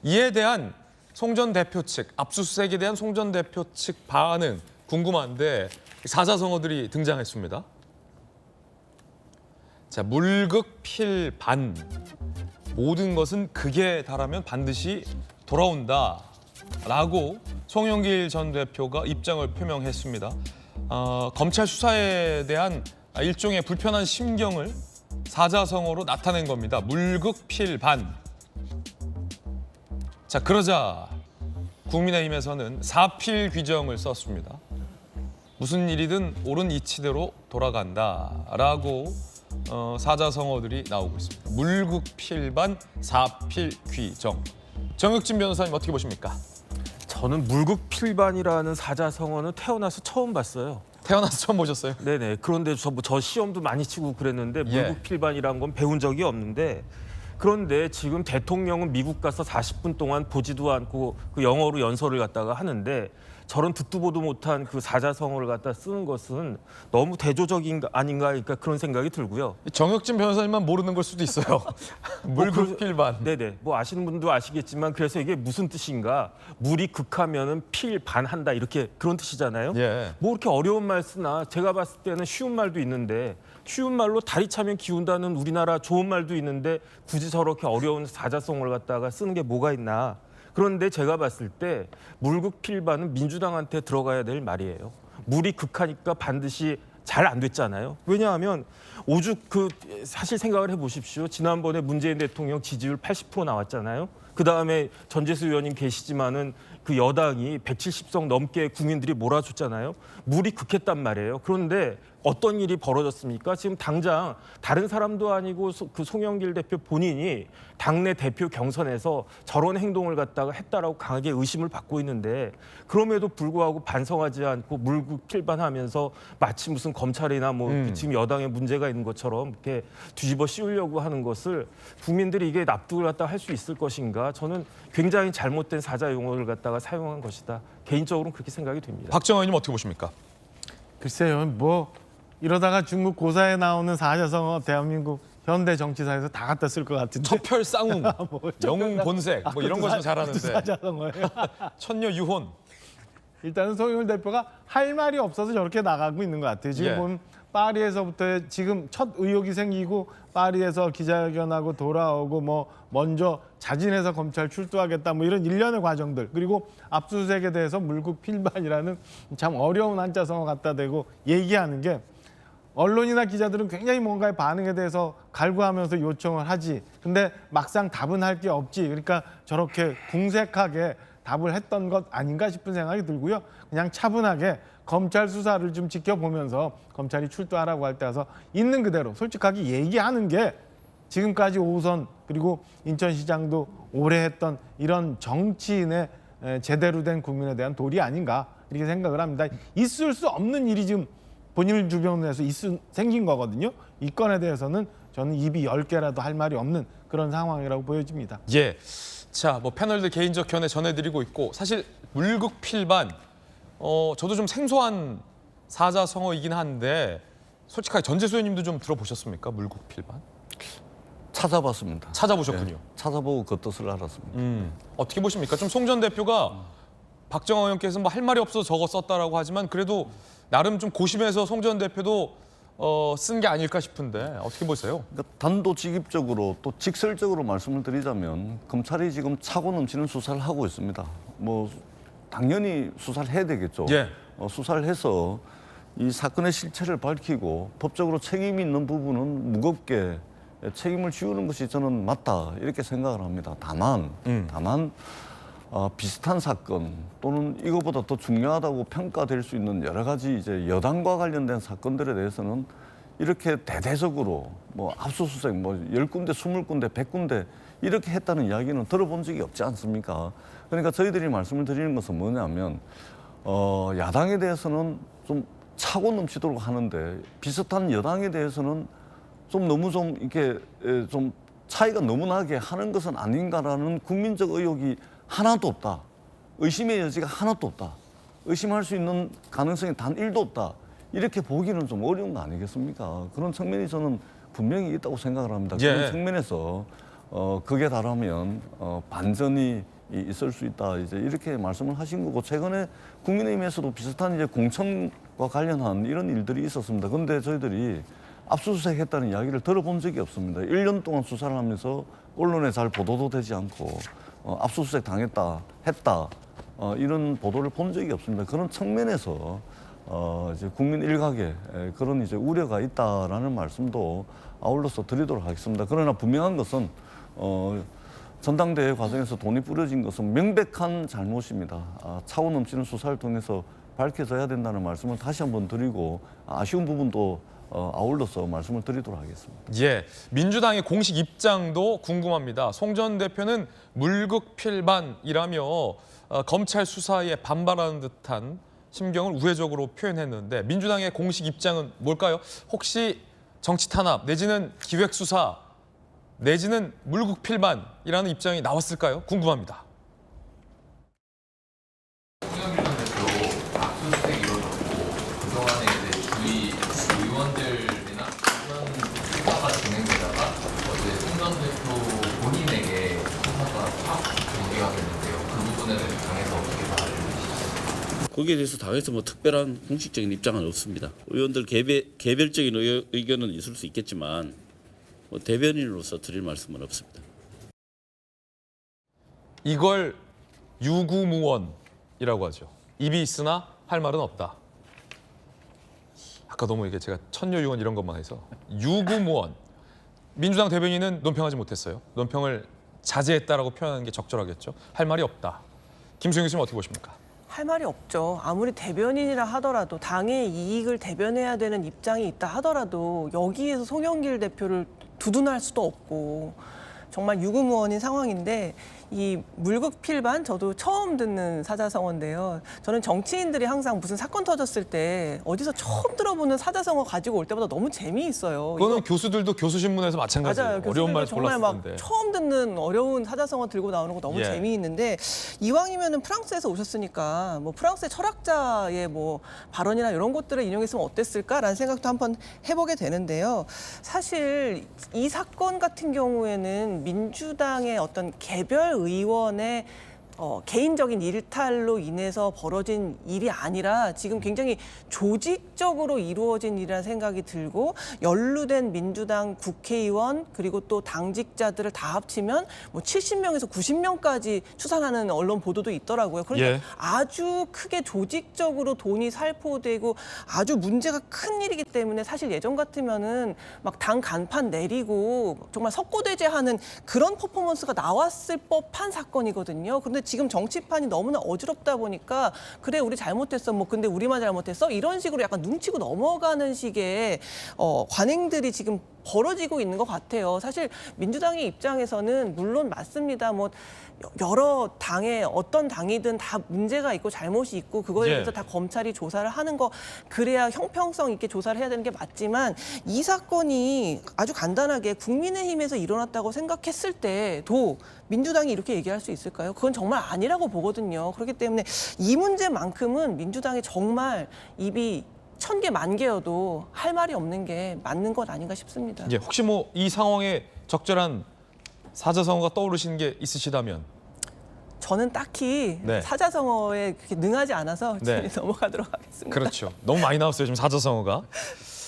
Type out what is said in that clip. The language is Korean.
이에 대한 송 전 대표 측, 압수수색에 대한 송 전 대표 측 반응 궁금한데 사자성어들이 등장했습니다. 자, 물극필반. 모든 것은 극에 달하면 반드시 돌아온다라고 송영길 전 대표가 입장을 표명했습니다. 검찰 수사에 대한 일종의 불편한 심경을 사자성어로 나타낸 겁니다. 물극필반. 자, 그러자 국민의힘에서는 사필 규정을 썼습니다. 무슨 일이든 옳은 이치대로 돌아간다라고 사자성어들이 나오고 있습니다. 물극필반 사필 규정. 정혁진 변호사님 어떻게 보십니까? 저는 물극필반이라는 사자성어는 태어나서 처음 봤어요. 태어나서 처음 보셨어요? 네네. 그런데 저 시험도 많이 치고 그랬는데 물극필반이라는 건 배운 적이 없는데, 그런데 지금 대통령은 미국 가서 40분 동안 보지도 않고 그 영어로 연설을 갖다가 하는데 저런 듣도 보도 못한 그 사자성어를 갖다 쓰는 것은 너무 대조적인 아닌가, 그러니까 그런 생각이 들고요. 정혁진 변호사님만 모르는 걸 수도 있어요. 물극필반. 네네. 뭐 아시는 분도 아시겠지만 그래서 이게 무슨 뜻인가? 물이 극하면은 필반한다 이렇게 그런 뜻이잖아요. 예. 뭐 이렇게 어려운 말 쓰나? 제가 봤을 때는 쉬운 말도 있는데 쉬운 말로 다리 차면 기운다는 우리나라 좋은 말도 있는데 굳이 저렇게 어려운 사자성어를 갖다가 쓰는 게 뭐가 있나? 그런데 제가 봤을 때 물극필반은 민주당한테 들어가야 될 말이에요. 물이 극하니까 반드시 잘 안 됐잖아요. 왜냐하면 오죽 사실 생각을 해보십시오. 지난번에 문재인 대통령 지지율 80% 나왔잖아요. 그다음에 전재수 의원님 계시지만은 그 여당이 170석 넘게 국민들이 몰아줬잖아요. 물이 극했단 말이에요. 그런데 어떤 일이 벌어졌습니까? 지금 당장 다른 사람도 아니고 그 송영길 대표 본인이 당내 대표 경선에서 저런 행동을 갖다가 했다라고 강하게 의심을 받고 있는데, 그럼에도 불구하고 반성하지 않고 물극필반하면서 마치 무슨 검찰이나 지금 여당에 문제가 있는 것처럼 이렇게 뒤집어 씌우려고 하는 것을 국민들이 이게 납득을 갖다가 할 수 있을 것인가? 저는 굉장히 잘못된 사자 용어를 갖다가 사용한 것이다. 개인적으로는 그렇게 생각이 됩니다. 박정원 의원님 어떻게 보십니까? 글쎄요, 뭐 이러다가 중국 고사에 나오는 사자성어 대한민국 현대 정치사에서 다 갖다 쓸 것 같은데. 첩혈쌍웅, 영웅 본색 뭐 이런 것은 잘하는데. 사자성어예요. 천녀 유혼. 일단은 송영길 대표가 할 말이 없어서 저렇게 나가고 있는 것 같아요. 지금 예. 보면 파리에서부터 지금 첫 의혹이 생기고 파리에서 기자회견하고 돌아오고 뭐 먼저 자진해서 검찰 출두하겠다 뭐 이런 일련의 과정들, 그리고 압수수색에 대해서 물극필반이라는 참 어려운 한자성어 갖다 대고 얘기하는 게, 언론이나 기자들은 굉장히 뭔가의 반응에 대해서 갈구하면서 요청을 하지, 근데 막상 답은 할 게 없지. 그러니까 저렇게 궁색하게 답을 했던 것 아닌가 싶은 생각이 들고요. 그냥 차분하게 검찰 수사를 좀 지켜보면서 검찰이 출두하라고 할 때 와서 있는 그대로 솔직하게 얘기하는 게 지금까지 5선 그리고 인천시장도 오래 했던 이런 정치인의 제대로 된 국민에 대한 도리 아닌가 이렇게 생각을 합니다. 있을 수 없는 일이 지금 본인 주변에서 생긴 거거든요. 이 건에 대해서는 저는 입이 10개라도 할 말이 없는 그런 상황이라고 보여집니다. 예. 자, 뭐 패널들 개인적 견해 전해드리고 있고, 사실 물극필반 저도 좀 생소한 사자성어이긴 한데 솔직하게 전재수 의원님도 좀 들어보셨습니까? 물극필반? 찾아봤습니다. 찾아보셨군요. 네, 찾아보고 그 뜻을 알았습니다. 어떻게 보십니까? 좀 송 전 대표가 박정원 의원께서 뭐 할 말이 없어서 저거 썼다라고 하지만 그래도 나름 좀 고심해서 송 전 대표도 쓴 게 아닐까 싶은데 어떻게 보세요? 그러니까 단도직입적으로 또 직설적으로 말씀을 드리자면 검찰이 지금 차고 넘치는 수사를 하고 있습니다. 뭐 당연히 수사를 해야 되겠죠. 예. 수사를 해서 이 사건의 실체를 밝히고 법적으로 책임이 있는 부분은 무겁게 책임을 지우는 것이 저는 맞다 이렇게 생각을 합니다. 다만 비슷한 사건 또는 이거보다 더 중요하다고 평가될 수 있는 여러 가지 이제 여당과 관련된 사건들에 대해서는 이렇게 대대적으로 뭐 압수수색 뭐 10군데, 20군데, 100군데 이렇게 했다는 이야기는 들어본 적이 없지 않습니까? 그러니까 저희들이 말씀을 드리는 것은 뭐냐면 야당에 대해서는 좀 차고 넘치도록 하는데 비슷한 여당에 대해서는 좀 너무 좀 이렇게 좀 차이가 너무 나게 하는 것은 아닌가라는 국민적 의혹이 하나도 없다. 의심의 여지가 하나도 없다. 의심할 수 있는 가능성이 단 1도 없다. 이렇게 보기는 좀 어려운 거 아니겠습니까? 그런 측면이 저는 분명히 있다고 생각을 합니다. 예. 그런 측면에서 극에 달하면 반전이 있을 수 있다. 이제 이렇게 말씀을 하신 거고 최근에 국민의힘에서도 비슷한 이제 공천과 관련한 이런 일들이 있었습니다. 그런데 저희들이 압수수색했다는 이야기를 들어본 적이 없습니다. 1년 동안 수사를 하면서 언론에 잘 보도도 되지 않고 압수수색 당했다, 했다 이런 보도를 본 적이 없습니다. 그런 측면에서 이제 국민 일각에 그런 이제 우려가 있다라는 말씀도 아울러서 드리도록 하겠습니다. 그러나 분명한 것은 전당대회 과정에서 돈이 뿌려진 것은 명백한 잘못입니다. 차원 넘치는 수사를 통해서 밝혀져야 된다는 말씀을 다시 한번 드리고 아쉬운 부분도 아울러서 말씀을 드리도록 하겠습니다. 예, 민주당의 공식 입장도 궁금합니다. 송 전 대표는 물극필반이라며 검찰 수사에 반발하는 듯한 심경을 우회적으로 표현했는데 민주당의 공식 입장은 뭘까요? 혹시 정치 탄압 내지는 기획 수사 내지는 물극필반이라는 입장이 나왔을까요? 궁금합니다. 홍영길 전 대표 압수수색 이뤄졌고 그동안에 이제 주위 의원들이나 이런 수사가 진행되다가 어제 송 전 대표 본인에게 수사가 확 전개하겠는데요. 그 부분에 대해서 당에서 어떻게 말을 거기에 대해서 당에서 뭐 특별한 공식적인 입장은 없습니다. 의원들 개별적인 의견은 있을 수 있겠지만 뭐 대변인으로서 드릴 말씀은 없습니다. 이걸 유구무원이라고 하죠. 입이 있으나 할 말은 없다. 아까 너무 이게 제가 천녀유원 이런 것만 해서 유구무원. 민주당 대변인은 논평하지 못했어요. 논평을 자제했다라고 표현하는 게 적절하겠죠. 할 말이 없다. 김수영 교수님 어떻게 보십니까? 할 말이 없죠. 아무리 대변인이라 하더라도 당의 이익을 대변해야 되는 입장이 있다 하더라도 여기에서 송영길 대표를 두둔할 수도 없고 정말 유구무원인 상황인데 이 물극필반 저도 처음 듣는 사자성어인데요. 저는 정치인들이 항상 무슨 사건 터졌을 때 어디서 처음 들어보는 사자성어 가지고 올 때마다 너무 재미있어요. 그거는 교수들도 교수신문에서 마찬가지예요. 맞아요. 어려운 말 정말 골랐을 막 텐데. 처음 듣는 어려운 사자성어 들고 나오는 거 너무 예. 재미있는데 이왕이면은 프랑스에서 오셨으니까 뭐 프랑스의 철학자의 뭐 발언이나 이런 것들을 인용했으면 어땠을까라는 생각도 한번 해보게 되는데요. 사실 이 사건 같은 경우에는 민주당의 어떤 개별 의원의 개인적인 일탈로 인해서 벌어진 일이 아니라 지금 굉장히 조직적으로 이루어진 일이라는 생각이 들고 연루된 민주당 국회의원 그리고 또 당직자들을 다 합치면 뭐 70명에서 90명까지 추산하는 언론 보도도 있더라고요. 그러니까 예. 아주 크게 조직적으로 돈이 살포되고 아주 문제가 큰 일이기 때문에 사실 예전 같으면은 막 당 간판 내리고 정말 석고대죄하는 그런 퍼포먼스가 나왔을 법한 사건이거든요. 그런데 지금 정치판이 너무나 어지럽다 보니까 그래 우리 잘못했어 뭐 근데 우리만 잘못했어 이런 식으로 약간 눈치고 넘어가는 식의 관행들이 지금 벌어지고 있는 것 같아요. 사실 민주당의 입장에서는 물론 맞습니다. 뭐 여러 당에 어떤 당이든 다 문제가 있고 잘못이 있고 그거에 대해서 다 검찰이 조사를 하는 거 그래야 형평성 있게 조사를 해야 되는 게 맞지만 이 사건이 아주 간단하게 국민의힘에서 일어났다고 생각했을 때도 민주당이 이렇게 얘기할 수 있을까요? 그건 정말 아니라고 보거든요. 그렇기 때문에 이 문제만큼은 민주당이 정말 입이 1000개, 10,000개여도 할 말이 없는 게 맞는 것 아닌가 싶습니다. 예, 혹시 뭐 이 상황에 적절한 사자성어가 떠오르시는 게 있으시다면? 저는 딱히 네. 사자성어에 그렇게 능하지 않아서 네. 넘어가도록 하겠습니다. 그렇죠. 너무 많이 나왔어요, 지금 사자성어가.